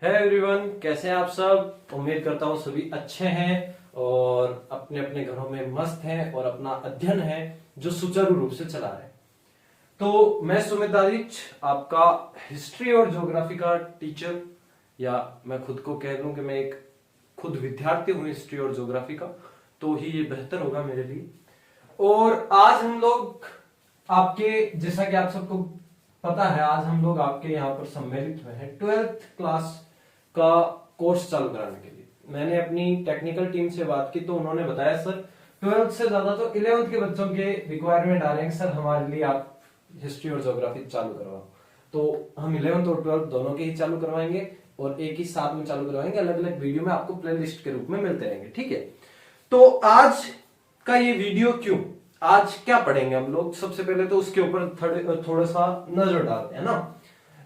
है एवरीवन, कैसे हैं आप सब। उम्मीद करता हूँ सभी अच्छे हैं और अपने अपने घरों में मस्त हैं और अपना अध्ययन है जो सुचारू रूप से चला रहे हैं। तो मैं सुमित आदित्य, आपका हिस्ट्री और ज्योग्राफी का टीचर, या मैं खुद को कह दूं कि मैं एक खुद विद्यार्थी हूं हिस्ट्री और ज्योग्राफी का, तो ही ये बेहतर होगा मेरे लिए। और आज हम लोग आपके, जैसा कि आप सबको पता है, आज हम लोग आपके यहाँ पर सम्मिलित हुए हैं 12th क्लास का कोर्स चालू कराने के लिए। मैंने अपनी टेक्निकल टीम से बात की तो उन्होंने बताया सर 12th से ज्यादा तो 11th के बच्चों के रिक्वायरमेंट आ रहे हैं, सर हमारे लिए आप हिस्ट्री और ज्योग्राफी चालू करवाओ। तो हम 11th और 12th दोनों के ही चालू करवाएंगे और एक ही साथ में चालू करवाएंगे, अलग अलग वीडियो में आपको प्लेलिस्ट के रूप में मिलते रहेंगे, ठीक है। तो आज का ये वीडियो क्यों, आज क्या पढ़ेंगे हम लोग, सबसे पहले तो उसके ऊपर थोड़ा सा नजर डालते हैं ना।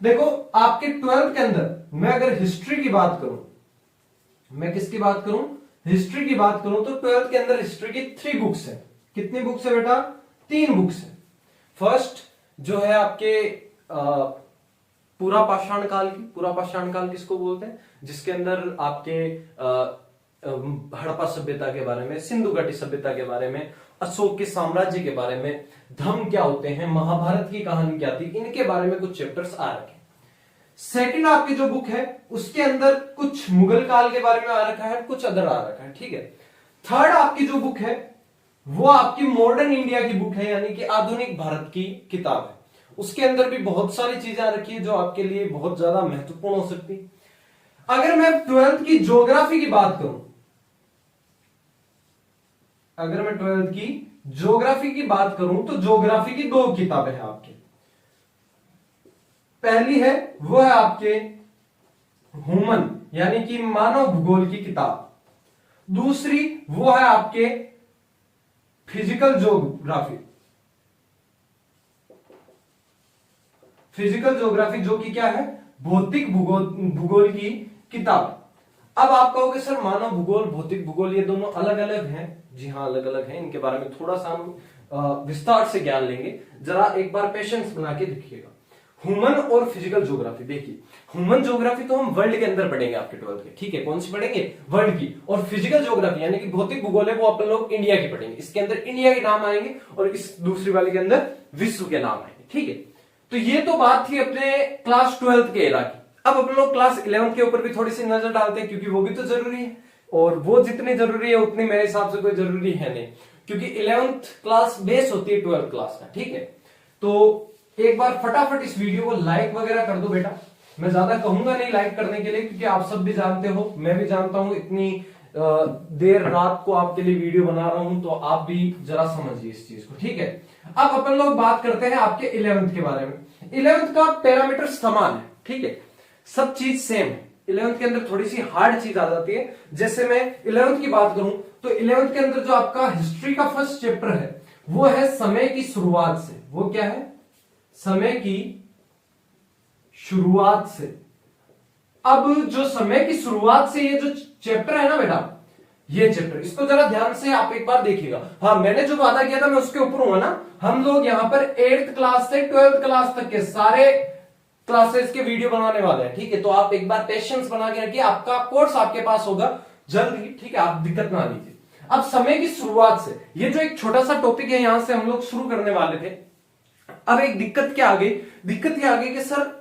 देखो, आपके 12th के अंदर मैं अगर हिस्ट्री की बात करूं, मैं किसकी बात करूं, हिस्ट्री की बात करूं, तो 12th के अंदर हिस्ट्री की 3 बुक्स है। कितनी बुक्स है बेटा? 3 बुक्स है। फर्स्ट जो है आपके पूरा पाषाण काल की, पूरा पाषाण काल किसको बोलते हैं, जिसके अंदर आपके हड़प्पा सभ्यता के बारे में, सिंधु घाटी सभ्यता के बारे में, अशोक के साम्राज्य के बारे में, धर्म क्या होते हैं, महाभारत की कहानी क्या थी, इनके बारे में कुछ चैप्टर्स आ रखे हैं। सेकंड आपकी जो बुक है उसके अंदर कुछ मुगल काल के बारे में आ रखा है, कुछ अदर आ रखा है, ठीक है। थर्ड आपकी जो बुक है वो आपकी मॉडर्न इंडिया की बुक है, यानी कि आधुनिक भारत की किताब है। उसके अंदर भी बहुत सारी चीजें आ रखी है जो आपके लिए बहुत ज्यादा महत्वपूर्ण हो सकती है। अगर मैं 12th की ज्योग्राफी की बात करूं, अगर मैं 12th की ज्योग्राफी की बात करूं तो ज्योग्राफी की 2 किताबें हैं आपके। पहली है वो है आपके ह्यूमन यानी कि मानव भूगोल की किताब, दूसरी वो है आपके फिजिकल ज्योग्राफी, फिजिकल ज्योग्राफी जो कि क्या है, भौतिक भूगोल की किताब। अब आप कहोगे सर मानव भूगोल, भौतिक भूगोल ये दोनों अलग अलग हैं। जी हाँ, अलग अलग हैं। इनके बारे में थोड़ा सा हम विस्तार से ज्ञान लेंगे, जरा एक बार पेशेंस बना के देखिएगा। ह्यूमन और फिजिकल ज्योग्राफी, देखिए ह्यूमन ज्योग्राफी तो हम वर्ल्ड के अंदर पढ़ेंगे आपके 12th के, ठीक है। कौन सी पढ़ेंगे? वर्ल्ड की। और फिजिकल ज्योग्राफी यानी कि भौतिक भूगोल है वो अपन लोग इंडिया की पढ़ेंगे। इसके अंदर इंडिया के नाम आएंगे और इस दूसरी वाले के अंदर विश्व के नाम आएंगे, ठीक है। तो ये तो बात थी अपने क्लास 12th के एरा की। अब अपन लोग क्लास 11th के ऊपर भी थोड़ी सी नजर डालते हैं, क्योंकि वो भी तो जरूरी है, और वो जितनी जरूरी है उतनी मेरे हिसाब से कोई जरूरी है नहीं, क्योंकि 11th क्लास बेस होती है 12th क्लास का, ठीक है। तो एक बार फटाफट इस वीडियो को लाइक वगैरह कर दो बेटा। मैं ज्यादा कहूंगा नहीं लाइक करने के लिए, क्योंकि आप सब भी जानते हो, मैं भी जानता हूं, इतनी देर रात को आपके लिए वीडियो बना रहा हूं, तो आप भी जरा समझिए इस चीज को, ठीक है। अब अपन लोग बात करते हैं आपके 11th के बारे में। 11th का पैरामीटर समान है, ठीक है, सब चीज सेम है। 11th के अंदर थोड़ी सी हार्ड चीज आ जाती है। जैसे मैं 11th की बात करूं तो 11th के अंदर जो आपका हिस्ट्री का फर्स्ट चैप्टर है वो है समय की शुरुआत से। वो क्या है? समय की शुरुआत से। अब जो समय की शुरुआत से ये जो चैप्टर है ना बेटा, ये चैप्टर, इसको जरा ध्यान से आप एक बार देखिएगा। हाँ, मैंने जो वादा किया था मैं उसके ऊपर हूं ना। हम लोग यहां पर 8th क्लास से 12th क्लास तक के सारे क्लासेस के वीडियो बनाने वाले हैं, ठीक है। तो आप एक बार पेशेंस बना के रखिए, आपका कोर्स आपके पास होगा जल्द ही, ठीक है, आप दिक्कत ना लीजिए। अब समय की शुरुआत से, ये जो एक छोटा सा टॉपिक है यहां से हम लोग शुरू करने वाले थे। अब एक दिक्कत क्या आ गई? दिक्कत ये आ गई कि सर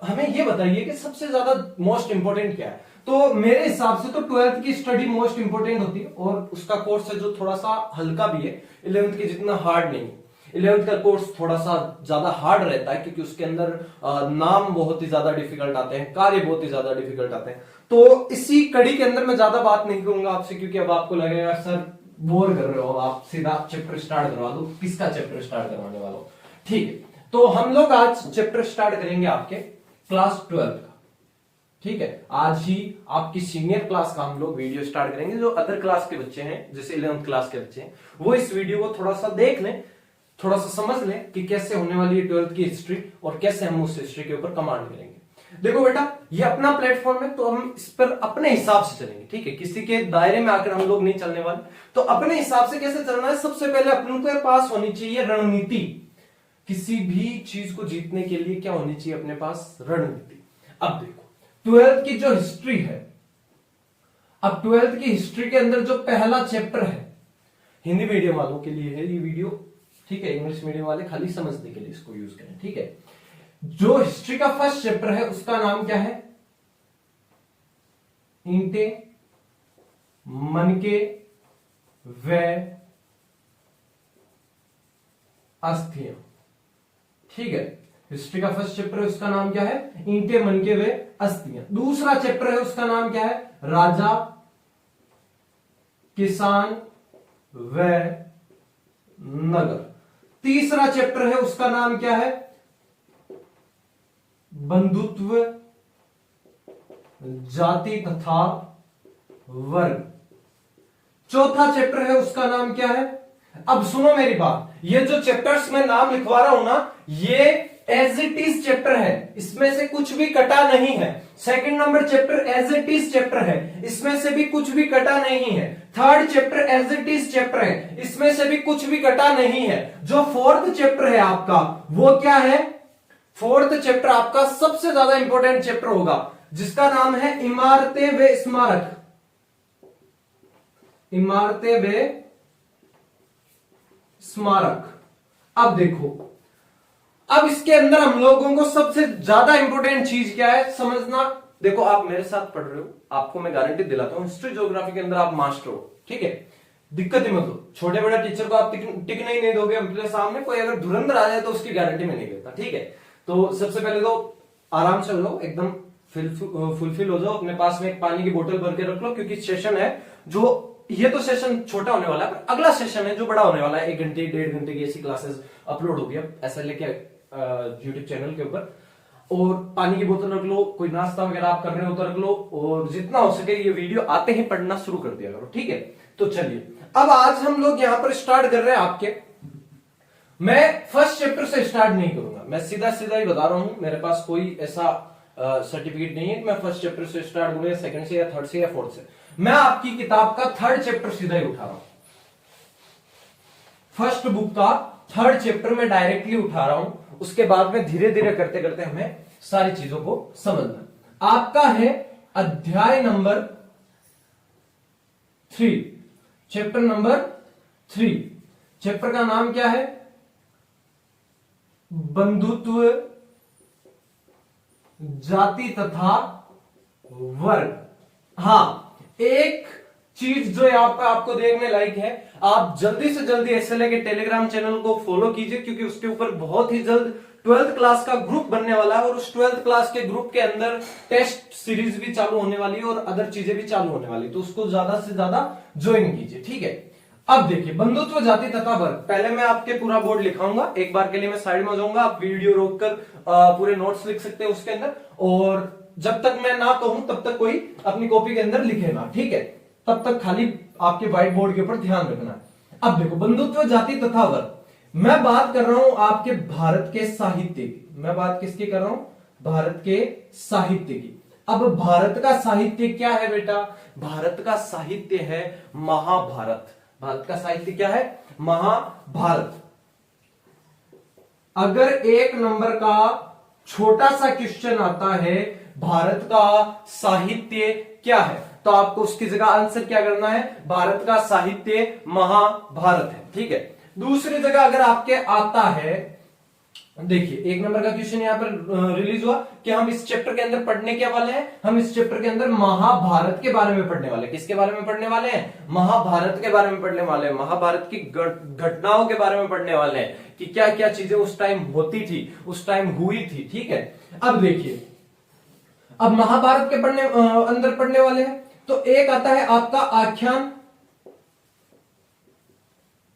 हमें ये बताइए कि सबसे ज्यादा मोस्ट इंपोर्टेंट क्या है। तो मेरे हिसाब से तो 12th की स्टडी मोस्ट इंपोर्टेंट होती है, और उसका कोर्स है जो थोड़ा सा हल्का भी है, 11th के जितना हार्ड नहीं है। 11th का कोर्स थोड़ा सा ज्यादा हार्ड रहता है, क्योंकि उसके अंदर नाम बहुत ही ज्यादा डिफिकल्ट आते हैं, कार्य बहुत ही ज्यादा डिफिकल्ट आते हैं। तो इसी कड़ी के अंदर मैं ज्यादा बात नहीं करूंगा आपसे, क्योंकि अब आपको लगेगा सर बोर कर रहे हो, आप सीधा चैप्टर स्टार्ट करवा दो। किसका चैप्टर स्टार्ट करवाने वाला हो? ठीक है, तो हम लोग आज चैप्टर स्टार्ट करेंगे आपके क्लास 12th का, ठीक है। आज ही आपकी सीनियर क्लास का हम लोग वीडियो स्टार्ट करेंगे। जो अदर क्लास के बच्चे हैं, जैसे 11th क्लास के बच्चे हैं, वो इस वीडियो को थोड़ा सा देख लें, थोड़ा सा समझ लें कि कैसे होने वाली है 12th की हिस्ट्री और कैसे हम उस हिस्ट्री के ऊपर कमांड करेंगे। देखो बेटा, ये अपना प्लेटफॉर्म है, तो हम इस पर अपने हिसाब से चलेंगे, ठीक है। किसी के दायरे में आकर हम लोग नहीं चलने वाले। तो अपने हिसाब से कैसे चलना है? सबसे पहले अपन के पास होनी चाहिए रणनीति। किसी भी चीज को जीतने के लिए क्या होनी चाहिए अपने पास? रणनीति। अब देखो, ट्वेल्थ की जो हिस्ट्री है, अब ट्वेल्थ की हिस्ट्री के अंदर जो पहला चैप्टर है, हिंदी मीडियम वालों के लिए है ये वीडियो, ठीक है, इंग्लिश मीडियम वाले खाली समझने के लिए इसको यूज करें, ठीक है। जो हिस्ट्री का फर्स्ट चैप्टर है उसका नाम क्या है? ईंटें, मनके व अस्थियां, ठीक है। हिस्ट्री का फर्स्ट चैप्टर है उसका नाम क्या है? ईंटें, मनके व अस्थियां। दूसरा चैप्टर है उसका नाम क्या है? राजा, किसान व नगर। तीसरा चैप्टर है उसका नाम क्या है? बंधुत्व, जाति तथा वर्ग। चौथा चैप्टर है उसका नाम क्या है? अब सुनो मेरी बात, ये जो चैप्टर्स मैं नाम लिखवा रहा हूं ना, ये एज इट इज चैप्टर है, इसमें से कुछ भी कटा नहीं है। Second number chapter as it is chapter है, इसमें से भी कुछ भी कटा नहीं है। Third chapter as it is chapter है, इसमें से भी कुछ भी कटा नहीं है। जो फोर्थ चैप्टर है आपका, वो क्या है? फोर्थ चैप्टर आपका सबसे ज्यादा इंपॉर्टेंट चैप्टर होगा, जिसका नाम है इमारतें व स्मारक। इमारतें व स्मारक। अब देखो, अब इसके अंदर हम लोगों को सबसे ज्यादा इंपॉर्टेंट चीज क्या है समझना। देखो, आप मेरे साथ पढ़ रहे हो, आपको मैं गारंटी दिलाता हूं हिस्ट्री ज्योग्राफी के अंदर आप मास्टर हो, ठीक है। दिक्कत ही मत हो, छोटे बड़े टीचर को आप टिकने ही नहीं दोगे अपने सामने। कोई अगर धुरंधर आ जाए तो उसकी गारंटी में नहीं देता, ठीक है। तो सबसे पहले तो आराम से लो, एकदम फुलफिल हो जाओ। अपने पास में एक पानी की बोतल भर के रख लो, क्योंकि सेशन है जो, ये तो सेशन छोटा होने वाला है, पर अगला सेशन है जो बड़ा होने वाला है। 1 घंटे 1.5 घंटे की ऐसी क्लासेस अपलोड होगी अब ऐसा लेके यूट्यूब चैनल के ऊपर। और पानी की बोतल रख लो, कोई नाश्ता वगैरह आप कर रहे हो तो रख लो, और जितना हो सके ये वीडियो आते ही पढ़ना शुरू कर दिया करो, ठीक है। तो चलिए, अब आज हम लोग यहां पर स्टार्ट कर रहे हैं आपके। मैं फर्स्ट चैप्टर से स्टार्ट नहीं करूंगा, मैं सीधा सीधा ही बता रहा हूं। मेरे पास कोई ऐसा सर्टिफिकेट नहीं है कि मैं फर्स्ट चैप्टर से स्टार्ट करूंगा, या सेकंड से, या थर्ड से, या फोर्थ से। मैं आपकी किताब का थर्ड चैप्टर सीधा ही उठा रहा हूं। फर्स्ट बुक का थर्ड चैप्टर में डायरेक्टली उठा रहा हूं, उसके बाद में धीरे धीरे करते करते हमें सारी चीजों को समझना। आपका है अध्याय नंबर 3, चैप्टर नंबर 3। चैप्टर का नाम क्या है? बंधुत्व, जाति तथा वर्ग। हाँ, एक चीज जो यहाँ पर आपको देखने लायक है, आप जल्दी से जल्दी एसएलए के टेलीग्राम चैनल को फॉलो कीजिए, क्योंकि उसके ऊपर बहुत ही जल्द 12th क्लास का ग्रुप बनने वाला है, और उस 12th क्लास के ग्रुप के अंदर टेस्ट सीरीज भी चालू होने वाली है और अदर चीजें भी चालू होने वाली है। तो उसको ज्यादा से ज्यादा ज्वाइन कीजिए, ठीक है। अब देखिए, बंधुत्व, जाति तथा वर्ग। पहले मैं आपके पूरा बोर्ड लिखाऊंगा, एक बार के लिए मैं साइड में जाऊंगा, आप वीडियो रोककर पूरे नोट्स लिख सकते हैं उसके अंदर, और जब तक मैं ना कहूं तब तक कोई अपनी कॉपी के अंदर लिखे ना, ठीक है। तब तक खाली आपके व्हाइट बोर्ड के ऊपर ध्यान रखना है। अब देखो, बंधुत्व, जाति तथा वर्ग। मैं बात कर रहा हूं आपके भारत के साहित्य की। मैं बात किसकी कर रहा हूं? भारत के साहित्य की। अब भारत का साहित्य क्या है बेटा? भारत का साहित्य है महाभारत। भारत का साहित्य क्या है? महाभारत। अगर 1 नंबर का छोटा सा क्वेश्चन आता है, भारत का साहित्य क्या है, तो आपको उसकी जगह आंसर क्या करना है? भारत का साहित्य महाभारत है, ठीक है। दूसरी जगह अगर आपके आता है, देखिए 1 नंबर का क्वेश्चन यहां पर रिलीज हुआ कि हम इस चैप्टर के अंदर पढ़ने क्या वाले हैं? हम इस चैप्टर के अंदर महाभारत के बारे में पढ़ने वाले हैं। किसके बारे में पढ़ने वाले हैं? महाभारत के बारे में पढ़ने वाले हैं। महाभारत की घटनाओं के बारे में पढ़ने वाले हैं कि क्या क्या चीजें उस टाइम होती थी, उस टाइम हुई थी, ठीक है। अब देखिए, अब महाभारत के अंदर पढ़ने वाले हैं, तो एक आता है आपका आख्यान।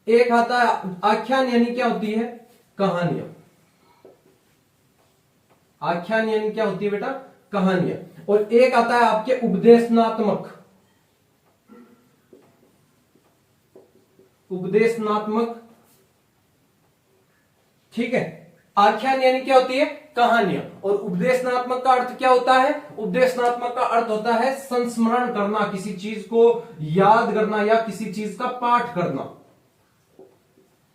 एक आता है आख्यान, यानी क्या होती है? कहानियां। आख्यान यानी क्या होती है बेटा? कहानियां। और एक आता है आपके उपदेशनात्मक। उपदेशनात्मक, ठीक है। आख्यान यानी क्या होती है? कहानियां। और उपदेशनात्मक का अर्थ क्या होता है? उपदेशनात्मक का अर्थ होता है संस्मरण करना, किसी चीज को याद करना या किसी चीज का पाठ करना।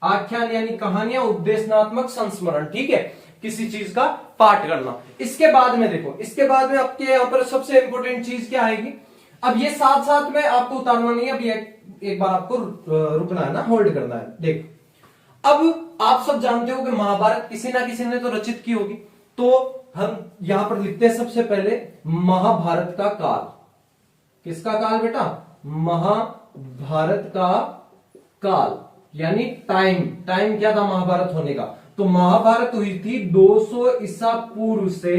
आख्यान यानी कहानियां, उपदेशनात्मक संस्मरण, ठीक है। किसी चीज का पाठ करना। इसके बाद में देखो, इसके बाद में आपके यहाँ पर सबसे इंपॉर्टेंट चीज क्या आएगी। अब ये साथ साथ में आपको उतारना नहीं है, अब ये एक बार आपको रुकना है ना, होल्ड करना है। देखो अब आप सब जानते हो कि महाभारत किसी ना किसी ने तो रचित की होगी, तो हम यहां पर लिखते हैं सबसे पहले महाभारत का काल। किसका काल बेटा? महाभारत का काल, यानी टाइम। टाइम क्या था महाभारत होने का? तो महाभारत हुई थी 200 ईसा पूर्व से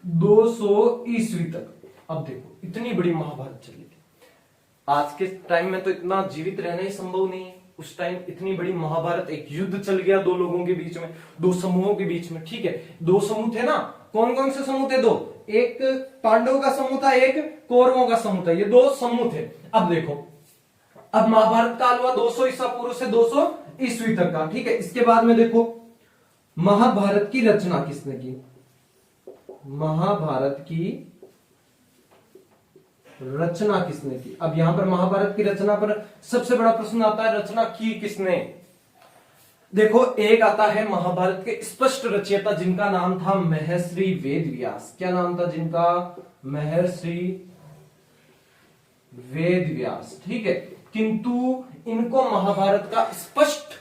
200 ईस्वी तक। अब देखो इतनी बड़ी महाभारत चली थी। आज के टाइम में तो इतना जीवित रहना ही संभव नहीं है। उस टाइम इतनी बड़ी महाभारत, एक युद्ध चल गया दो लोगों के बीच में, दो समूहों के बीच में, ठीक है। दो समूह थे ना, कौन कौन से समूह थे? दो, एक पांडवों का समूह था, एक कौरवों का समूह था, ये दो समूह थे। अब देखो, अब महाभारत काल हुआ 200 ईसा पूर्व से 200 ईस्वी तक का, ठीक है। इसके बाद में देखो महाभारत की रचना किसने की? महाभारत की रचना किसने की? अब यहां पर महाभारत की रचना पर सबसे बड़ा प्रश्न आता है, रचना की किसने? देखो एक आता है महाभारत के स्पष्ट रचयिता जिनका नाम था महर्षि वेदव्यास। क्या नाम था जिनका? महर्षि वेदव्यास, ठीक है। किंतु इनको महाभारत का स्पष्ट,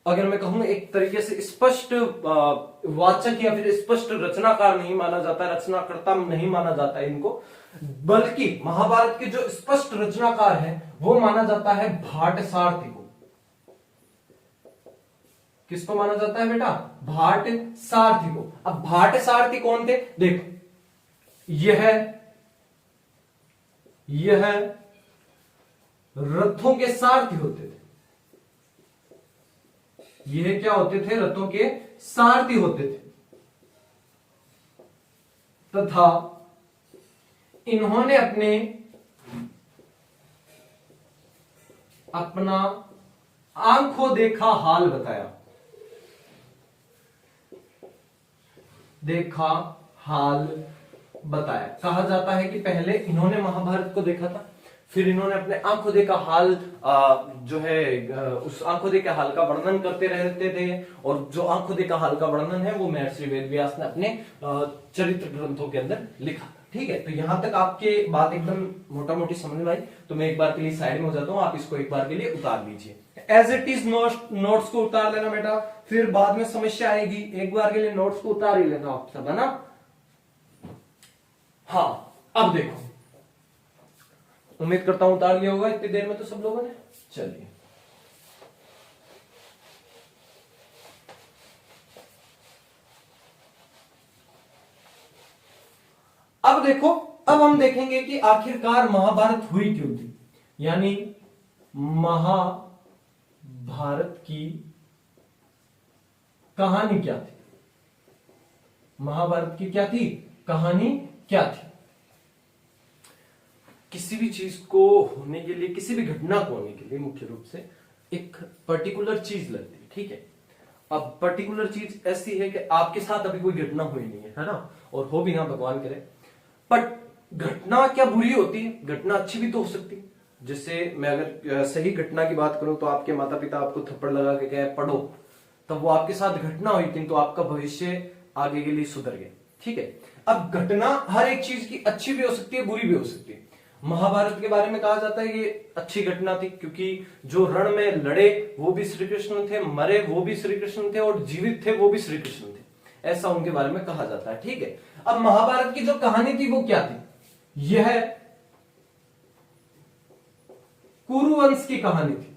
अगर मैं कहूं एक तरीके से स्पष्ट वाचक या फिर स्पष्ट रचनाकार नहीं माना जाता, रचनाकर्ता नहीं माना जाता इनको, बल्कि महाभारत के जो स्पष्ट रचनाकार है वो माना जाता है भाट सारथी को। किसको माना जाता है बेटा? भाट सारथी को। अब भाट सारथी कौन थे? देखो यह रथों के सारथी होते थे। यह क्या होते थे? रथों के सारथी होते थे, तथा इन्होंने अपना आंखों देखा हाल बताया। देखा हाल बताया। कहा जाता है कि पहले इन्होंने महाभारत को देखा था, फिर इन्होंने अपने आंखों देखा हाल जो है उस आंखों देखा हाल का वर्णन करते रहते थे, और जो आंखों देखा हाल का वर्णन है वो महर्षि वेदव्यास ने अपने चरित्र ग्रंथों के अंदर लिखा था, ठीक है। तो यहां तक आपके बात एकदम मोटा मोटी समझ में आई। तो मैं एक बार के लिए साइड में हो जाता हूं, आप इसको एक बार के लिए उतार लीजिए। एज इट इज नोट्स को उतार लेना बेटा, फिर बाद में समस्या आएगी। एक बार के लिए नोट्स को उतार ही लेना आप सब, है ना। हाँ अब देखो, उम्मीद करता हूं उतार लिया होगा इतनी देर में तो सब लोगों ने। चलिए अब देखो, अब हम देखेंगे कि आखिरकार महाभारत हुई क्यों थी, यानी महाभारत की कहानी क्या थी। महाभारत की क्या थी? कहानी क्या थी? किसी भी चीज को होने के लिए, किसी भी घटना को होने के लिए मुख्य रूप से एक पर्टिकुलर चीज लगती है, ठीक है। अब पर्टिकुलर चीज ऐसी है कि आपके साथ अभी कोई घटना हुई नहीं है ना, और हो भी ना, भगवान करे, बट घटना क्या बुरी होती है? घटना अच्छी भी तो हो सकती है। जैसे मैं अगर सही घटना की बात करूं तो आपके माता पिता आपको थप्पड़ लगा के कहे पढ़ो, तब वो आपके साथ घटना हुई थी, तो आपका भविष्य आगे के लिए सुधर गया, ठीक है। अब घटना हर एक चीज की अच्छी भी हो सकती है, बुरी भी हो सकती है। महाभारत के बारे में कहा जाता है ये अच्छी घटना थी, क्योंकि जो रण में लड़े वो भी श्री कृष्ण थे, मरे वो भी श्री कृष्ण थे, और जीवित थे वो भी श्री कृष्ण थे, ऐसा उनके बारे में कहा जाता है, ठीक है। अब महाभारत की जो कहानी थी वो क्या थी? यह कुरुवंश की कहानी थी।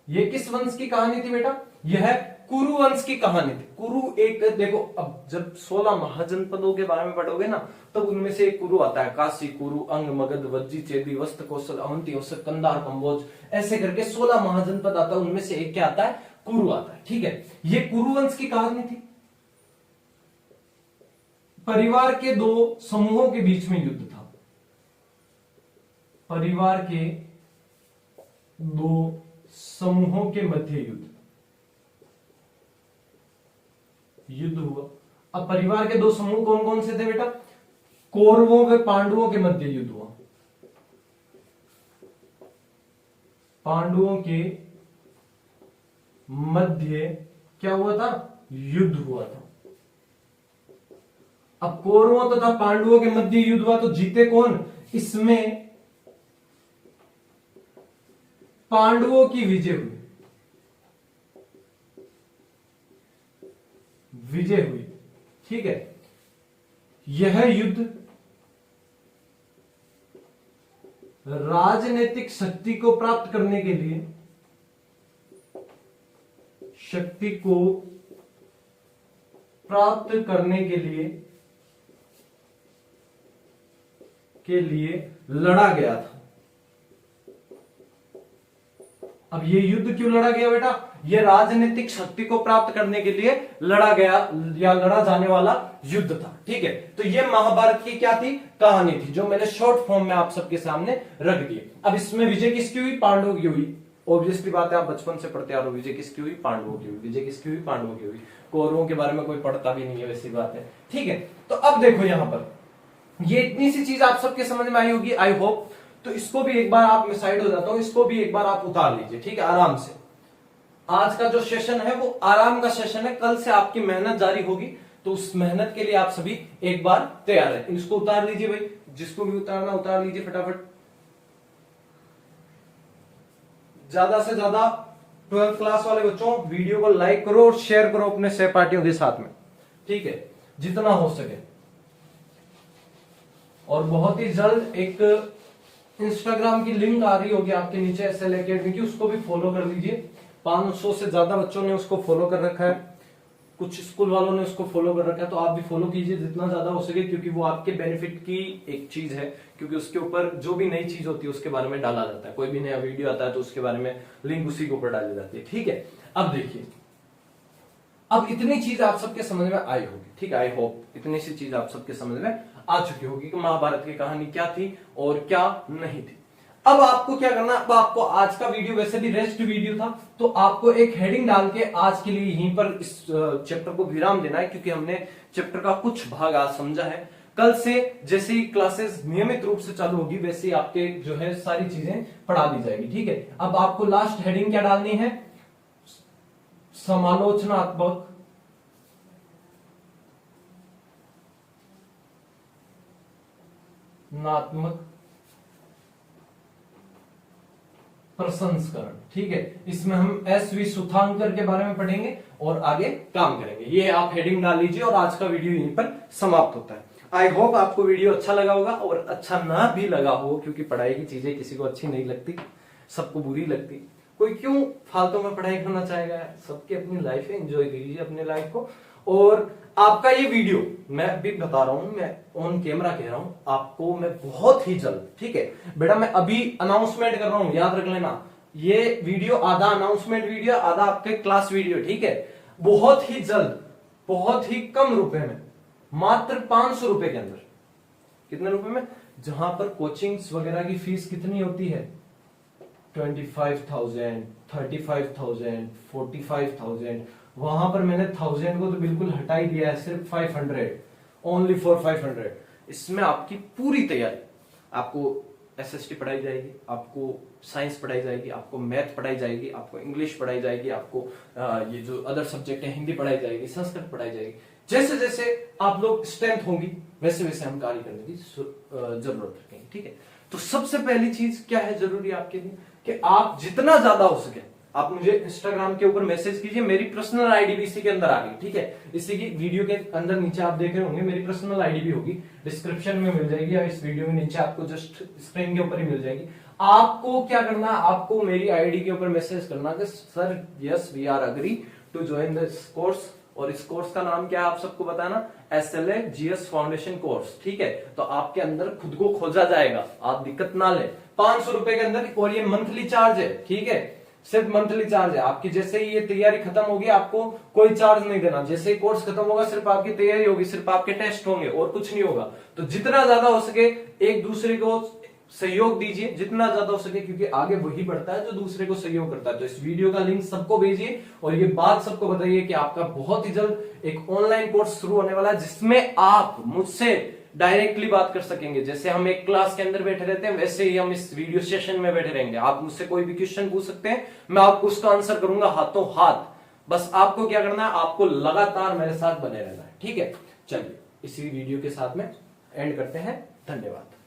यह किस वंश की कहानी थी बेटा? यह कुरुवंश की कहानी थी। कुरु एक, देखो अब जब 16 महाजनपदों के बारे में पढ़ोगे ना, तब उनमें से एक कुरु आता है। काशी, कुरु, अंग, मगध, वज्जी, चेदी, वस्त, कौशल, अवंती, औसत, कंधार, कंबोज, ऐसे करके 16 महाजनपद आता है। उनमें से एक क्या आता है? कुरु आता है, ठीक है। ये कुरुवंश की कहानी थी। परिवार के दो समूहों के बीच में युद्ध था। परिवार के दो समूहों के मध्य युद्ध हुआ। अब परिवार के दो समूह कौन कौन से थे बेटा? कौरवों व पांडवों के मध्य युद्ध हुआ। पांडवों के मध्य क्या हुआ था, युद्ध हुआ था। अब कौरवों तथा पांडवों के मध्य युद्ध हुआ तो जीते कौन, इसमें पांडवों की विजय हुई, विजय हुई, ठीक है। यह युद्ध राजनीतिक शक्ति को प्राप्त करने के लिए, शक्ति को प्राप्त करने के लिए लड़ा गया था। अब ये युद्ध क्यों लड़ा गया बेटा, ये राजनीतिक शक्ति को प्राप्त करने के लिए लड़ा गया या लड़ा जाने वाला युद्ध था, ठीक है। तो ये महाभारत की क्या थी, कहानी थी, जो मैंने शॉर्ट फॉर्म में आप सबके सामने रख दी। अब इसमें विजय किसकी हुई, पांडवों की हुई। ऑब्वियसली बात है, आप बचपन से पढ़ते आ रहे हो, विजय किसकी हुई, पांडवों की हुई। विजय किसकी हुई, पांडवों की हुई। कौरवों के बारे में कोई पढ़ता भी नहीं है, वैसी बात है, ठीक है। तो अब देखो यहां पर ये इतनी सी चीज आप सबके समझ में आई होगी, आई होप। तो इसको भी एक बार आप, मैं साइड हो जाता हूं, इसको भी एक बार आप उतार लीजिए, ठीक है, आराम से। आज का जो सेशन है वो आराम का सेशन है, कल से आपकी मेहनत जारी होगी, तो उस मेहनत के लिए आप सभी एक बार तैयार है। इसको उतार लीजिए भाई, जिसको भी उतारना उतार लीजिए फटाफट। ज्यादा से ज्यादा 12th क्लास वाले बच्चों वीडियो को लाइक करो और शेयर करो अपने सहपाठियों के साथ में, ठीक है, जितना हो सके। और बहुत ही जल्द एक इंस्टाग्राम की लिंक आ रही होगी आपके नीचे SL Academy की, उसको भी फॉलो कर लीजिए। 500 से ज्यादा बच्चों ने उसको फॉलो कर रखा है, कुछ स्कूल वालों ने उसको फॉलो कर रखा है, तो आप भी फॉलो कीजिए जितना ज्यादा हो सके, क्योंकि वो आपके बेनिफिट की एक चीज है। क्योंकि उसके ऊपर जो भी नई चीज होती है उसके बारे में डाला जाता है, कोई भी नया वीडियो आता है तो उसके बारे में लिंक उसी के ऊपर डाली जाती है, ठीक है। अब देखिए, अब इतनी चीज आप सबके समझ में आई होगी, ठीक है, आई होप इतनी सी चीज आप सबके समझ में आ चुकी होगी कि महाभारत की कहानी क्या थी और क्या नहीं थी। अब आपको क्या करना, अब आपको आज का वीडियो वैसे भी रेस्ट वीडियो था, तो आपको एक हेडिंग डाल के आज के लिए यहीं पर इस चैप्टर को विराम देना है, क्योंकि हमने चैप्टर का कुछ भाग आज समझा है। कल से जैसे ही क्लासेस नियमित रूप से चालू होगी, वैसे ही आपके जो है सारी चीजें पढ़ा दी जाएगी, ठीक है। अब आपको लास्ट हेडिंग क्या डालनी है, समालोचनात्मक प्रसंस्करण, ठीक है। इसमें हम SV सुथांकर के बारे में पढ़ेंगे और आगे काम करेंगे। ये आप हेडिंग डाल लीजिए और आज का वीडियो यहीं पर समाप्त होता है। आई होप आपको वीडियो अच्छा लगा होगा, और अच्छा ना भी लगा हो, क्योंकि पढ़ाई की चीजें किसी को अच्छी नहीं लगती, सबको बुरी लगती। कोई क्यों फालतू में पढ़ाई करना चाहेगा, सबकी अपनी लाइफ है, एंजॉय कीजिए अपने लाइफ को। और आपका ये वीडियो मैं भी बता रहा हूं, मैं ऑन कैमरा कह रहा हूं आपको, मैं बहुत ही जल्द, ठीक है बेटा, मैं अभी अनाउंसमेंट कर रहा हूं, याद रख लेना। ये वीडियो आधा अनाउंसमेंट वीडियो, आधा आपके क्लास वीडियो, ठीक है। बहुत ही जल्द, बहुत ही कम रुपए में, मात्र 500 रुपए के अंदर। कितने रुपए में, जहां पर कोचिंग्स वगैरह की फीस कितनी होती है, 25,000, 35,000, 45,000, वहां पर मैंने 1000 को तो बिल्कुल हटा ही दिया है, सिर्फ 500, ओनली फॉर 500। इसमें आपकी पूरी तैयारी, आपको SST पढ़ाई जाएगी, आपको साइंस पढ़ाई जाएगी, आपको मैथ पढ़ाई जाएगी, आपको इंग्लिश पढ़ाई जाएगी, आपको ये जो अदर सब्जेक्ट है, हिंदी पढ़ाई जाएगी, संस्कृत पढ़ाई जाएगी। जैसे जैसे आप लोग स्ट्रेंथ होंगी, वैसे वैसे हम कार्य करने की जरूरत रखेंगे, ठीक है। तो सबसे पहली चीज क्या है जरूरी आपके लिए, कि आप जितना ज्यादा हो सके आप मुझे इंस्टाग्राम के ऊपर मैसेज कीजिए। मेरी पर्सनल आईडी भी इसी के अंदर आ गई, ठीक है। इसी की वीडियो के अंदर नीचे आप देख रहे होंगे, मेरी पर्सनल आईडी भी होगी, डिस्क्रिप्शन में मिल जाएगी, या इस वीडियो में नीचे आपको जस्ट स्क्रीन के ऊपर ही मिल जाएगी। आपको क्या करना, आपको मेरी आईडी के ऊपर मैसेज करना कि sir yes we are agree to join this course, और इस कोर्स का नाम क्या है आप सबको बताना, SLA GS फाउंडेशन कोर्स, ठीक है। तो आपके अंदर खुद को खोजा जाएगा, आप दिक्कत ना ले। 500 रुपए के अंदर, और ये मंथली चार्ज है, ठीक है, सिर्फ मंथली चार्ज है। आपकी जैसे ही ये तैयारी खत्म होगी, आपको कोई चार्ज नहीं देना। जैसे ही कोर्स खत्म होगा, सिर्फ आपकी तैयारी होगी, सिर्फ आपके टेस्ट होंगे और कुछ नहीं होगा। तो जितना ज्यादा हो सके एक दूसरे को सहयोग दीजिए, जितना ज्यादा हो सके, क्योंकि आगे वही बढ़ता है जो दूसरे को सहयोग करता है। तो इस वीडियो का लिंक सबको भेजिए, और ये बात सबको बताइए कि आपका बहुत ही जल्द एक ऑनलाइन कोर्स शुरू होने वाला है, जिसमें आप मुझसे डायरेक्टली बात कर सकेंगे। जैसे हम एक क्लास के अंदर बैठे रहते हैं, वैसे ही हम इस वीडियो सेशन में बैठे रहेंगे। आप मुझसे कोई भी क्वेश्चन पूछ सकते हैं, मैं आपको उसका आंसर करूंगा हाथों हाथ। बस आपको क्या करना है, आपको लगातार मेरे साथ बने रहना है। ठीक है, चलिए इसी वीडियो के साथ में एंड करते हैं। धन्यवाद।